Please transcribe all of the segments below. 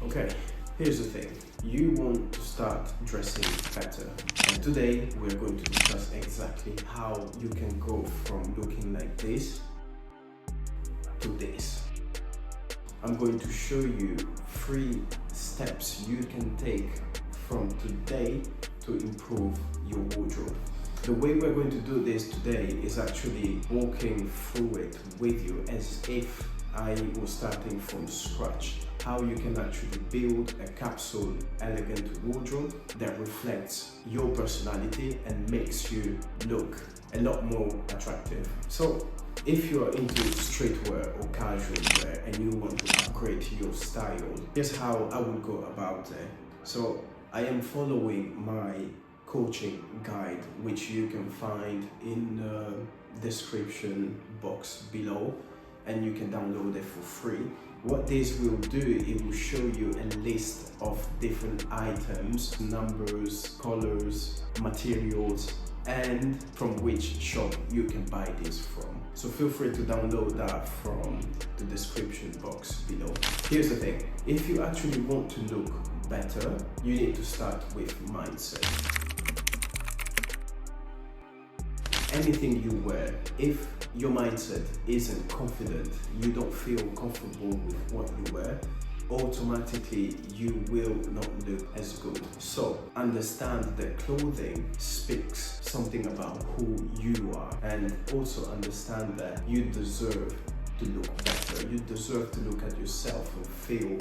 Okay, here's the thing. You want to start dressing better. And today we're going to discuss exactly how you can go from looking like this to this. I'm going to show you 3 steps you can take from today to improve your wardrobe. The way we're going to do this today is actually walking through it with you as if I was starting from scratch. How you can actually build a capsule elegant wardrobe that reflects your personality and makes you look a lot more attractive. So if you are into streetwear or casual wear and you want to upgrade your style, here's how I would go about it. So I am following my coaching guide, which you can find in the description box below, and you can download it for free. What this will do, it will show you a list of different items, numbers, colors, materials, and from which shop you can buy this from. So feel free to download that from the description box below. Here's the thing, if you actually want to look better, you need to start with mindset. Anything you wear, if your mindset isn't confident, you don't feel comfortable with what you wear, automatically you will not look as good. So understand that clothing speaks something about who you are, and also understand that you deserve to look better. You deserve to look at yourself and feel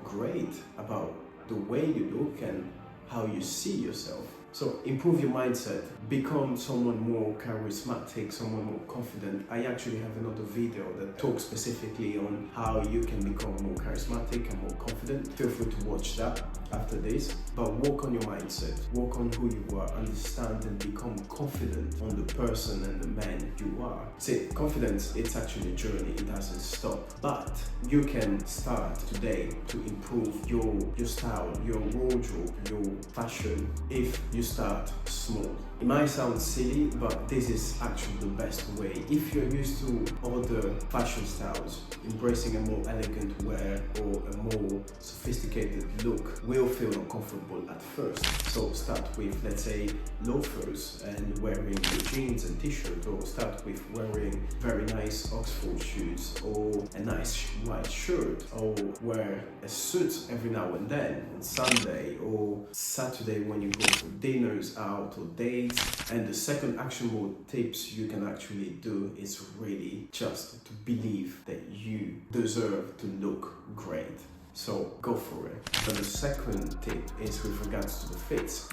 great about the way you look and how you see yourself. So improve your mindset, become someone more charismatic, someone more confident. I actually have another video that talks specifically on how you can become more charismatic and more confident. Feel free to watch that after this. But work on your mindset, work on who you are, understand and become confident on the person and the man you are. See, confidence, it's actually a journey, it doesn't stop. But you can start today to improve your style, your wardrobe, your fashion, if you start small. It might sound silly, but this is actually the best way. If you're used to other fashion styles, embracing a more elegant wear or a more sophisticated look will feel uncomfortable at first. So start with, let's say, loafers and wearing your jeans and t-shirt, or start with wearing very nice Oxford shoes or a nice white shirt, or wear a suit every now and then on Sunday or Saturday when you go for dinners out or dates. And the second actionable tips you can actually do is really just to believe that you deserve to look great. So go for it. But the second tip is with regards to the fits.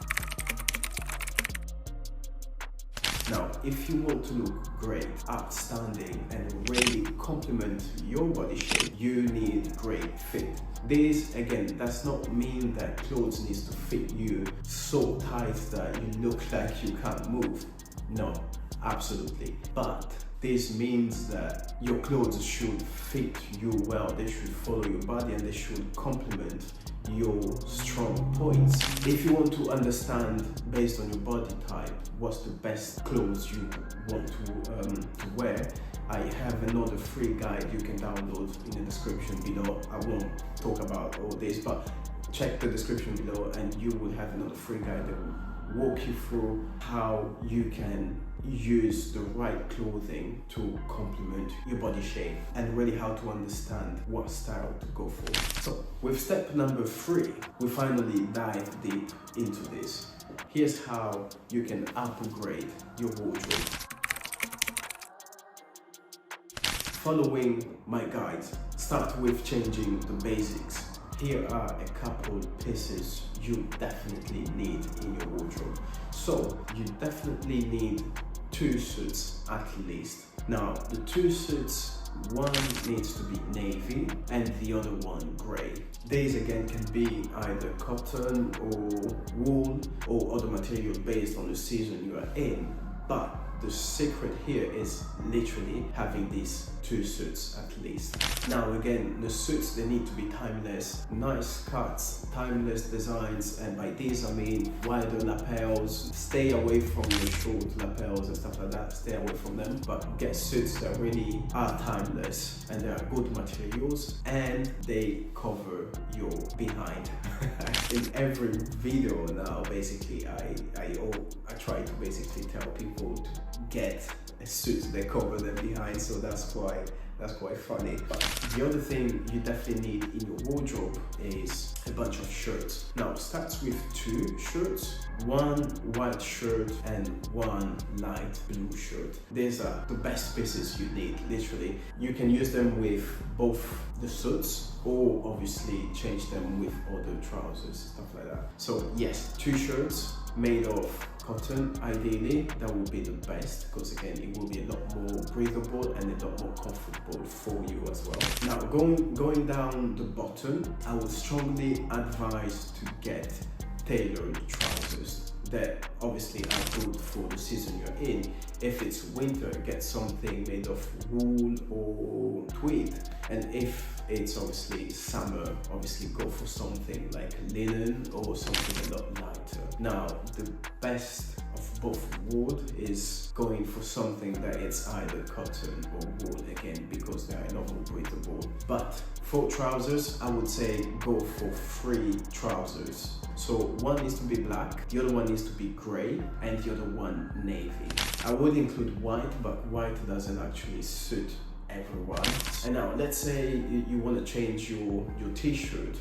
Now, if you want to look great, outstanding, and really complement your body shape, you need great fit. This, again, does not mean that clothes needs to fit you so tight that you look like you can't move. No, absolutely. But this means that your clothes should fit you well, they should follow your body, and they should complement your strong points. If you want to understand based on your body type what's the best clothes you want to wear, I have another free guide you can download in the description below. I won't talk about all this, but check the description below and you will have another free guide that will walk you through how you can use the right clothing to complement your body shape, and really how to understand what style to go for. So with step number 3, we finally dive deep into this. Here's how you can upgrade your wardrobe. Following my guides, start with changing the basics. Here are a couple pieces you definitely need in your wardrobe. So you definitely need 2 suits at least. Now the 2 suits, one needs to be navy and the other one grey. These again can be either cotton or wool or other material based on the season you are in. But the secret here is literally having these 2 suits at least. Now again, the suits, they need to be timeless, nice cuts, timeless designs, and by these I mean wider lapels. Stay away from the short lapels and stuff like that, stay away from them, but get suits that really are timeless and they are good materials and they cover your behind. In every video now, basically I try to basically tell people to get a suit that cover them behind, so that's quite funny. But the other thing you definitely need in your wardrobe is a bunch of shirts. Now it starts with 2 shirts, 1 white shirt and 1 light blue shirt. These are the best pieces you need, literally. You can use them with both the suits or obviously change them with other trousers, stuff like that. So yes, 2 shirts made of cotton, ideally, that will be the best, because again, it will be a lot more breathable and a lot more comfortable for you as well. Now, going down the bottom, I would strongly advise to get tailored trousers that obviously are good for the season you're in. If it's winter, get something made of wool or tweed, and if it's obviously summer, obviously go for something like linen or something a lot lighter. Now, the best of both worlds is going for something that it's either cotton or wool, again, because they are a lot more breathable. But for trousers, I would say go for 3 trousers. So one needs to be black, the other one needs to be grey, and the other one navy. I would include white, but white doesn't actually suit everyone. And now let's say you want to change your t-shirt,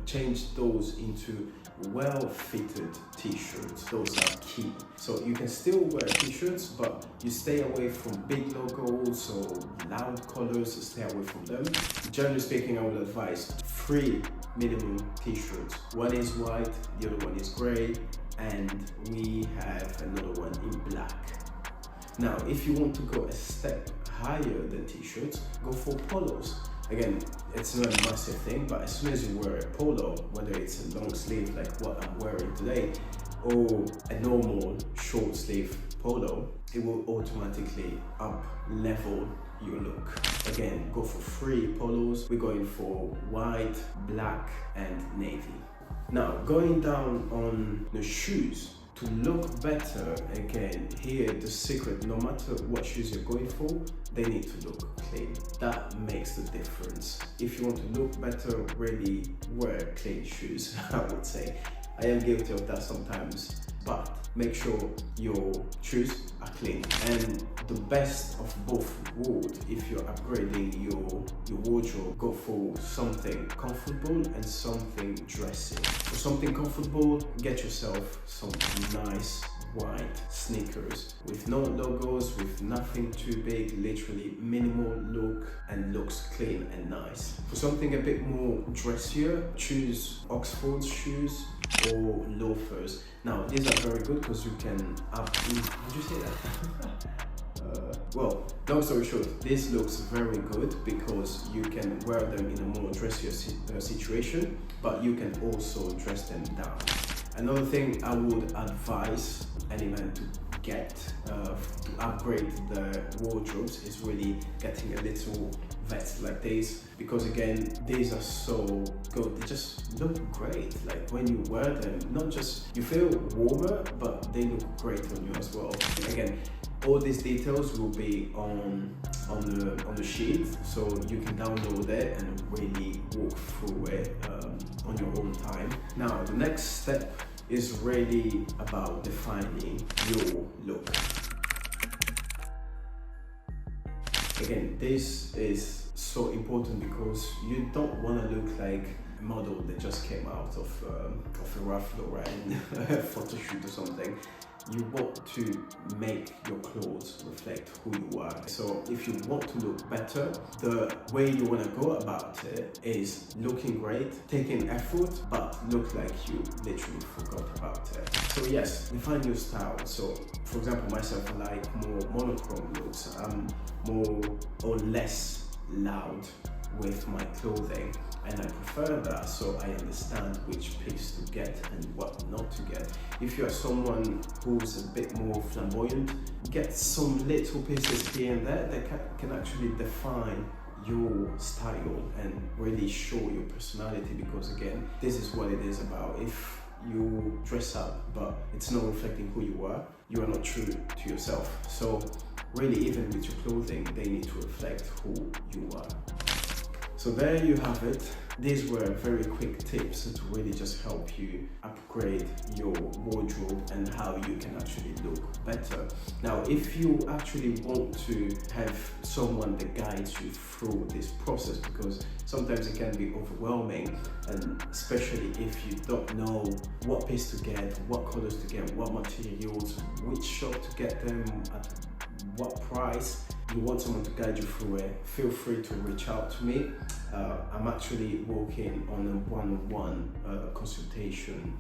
change those into well-fitted t-shirts. Those are key. So you can still wear t-shirts, but you stay away from big logos or loud colors, stay away from them. Generally speaking, I would advise 3 minimum t-shirts. One is white, the other one is grey, and we have another one in black. Now, if you want to go a step higher than t-shirts, go for polos. Again, it's not a massive thing, but as soon as you wear a polo, whether it's a long sleeve like what I'm wearing today, or a normal short sleeve polo, it will automatically up level your look. Again, go for 3 polos. We're going for white, black, and navy. Now, going down on the shoes, to look better, again, here the secret, no matter what shoes you're going for, they need to look clean. That makes the difference. If you want to look better, really wear clean shoes, I would say. I am guilty of that sometimes, but make sure your shoes are clean. And the best of both worlds, if you're upgrading your wardrobe, go for something comfortable and something dressy. For something comfortable, get yourself some nice white sneakers with no logos, with nothing too big, literally minimal look, and looks clean and nice. For something a bit more dressier, choose Oxford shoes or loafers. Now these are very good because you can did you say that? Well, long story short, this looks very good because you can wear them in a more dressier situation, but you can also dress them down. Another thing I would advise any man to get to upgrade their wardrobes is really getting a little vest like this, because again, these are so good. They just look great. Like when you wear them, not just you feel warmer, but they look great on you as well. Again, all these details will be on the sheet, so you can download it and really walk through it on your own time. Now, the next step is really about defining your look. Again, this is so important because you don't want to look like a model that just came out of a Ralph Lauren photo shoot or something. You want to make your clothes reflect who you are. So if you want to look better, the way you want to go about it is looking great, taking effort, but look like you literally forgot about it. So yes, define your style. So for example, myself, I like more monochrome looks. I'm more or less loud with my clothing, and I prefer further so I understand which piece to get and what not to get. If you are someone who's a bit more flamboyant, get some little pieces here and there that can actually define your style and really show your personality, because again, this is what it is about. If you dress up but it's not reflecting who you are not true to yourself. So really, even with your clothing, they need to reflect who you are. So there you have it. These were very quick tips to really just help you upgrade your wardrobe and how you can actually look better. Now, if you actually want to have someone that guides you through this process, because sometimes it can be overwhelming, and especially if you don't know what piece to get, what colors to get, what materials, which shop to get them, at what price, you want someone to guide you through it, feel free to reach out to me. I'm actually working on a one-on-one consultation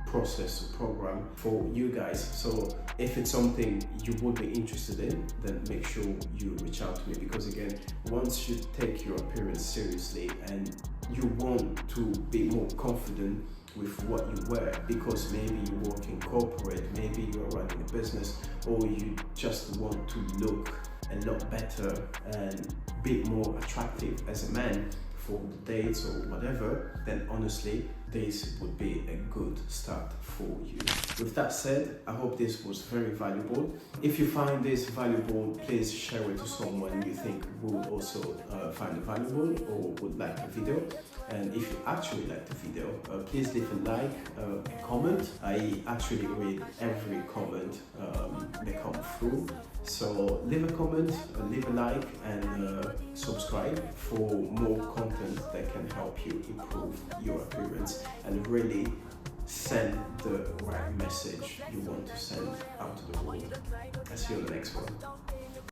process program for you guys. So if it's something you would be interested in, then make sure you reach out to me, because again, once you take your appearance seriously and you want to be more confident with what you wear, because maybe you work in corporate, maybe you're running a business, or you just want to look a lot better and be more attractive as a man for the dates or whatever, then honestly, this would be a good start for you. With that said, I hope this was very valuable. If you find this valuable, please share it to someone you think would also find it valuable or would like the video. And if you actually like the video, please leave a like, a comment. I actually read every comment that comes through. So leave a comment, leave a like, and subscribe for more content that can help you improve your appearance and really send the right message you want to send out to the world. I'll see you on the next one.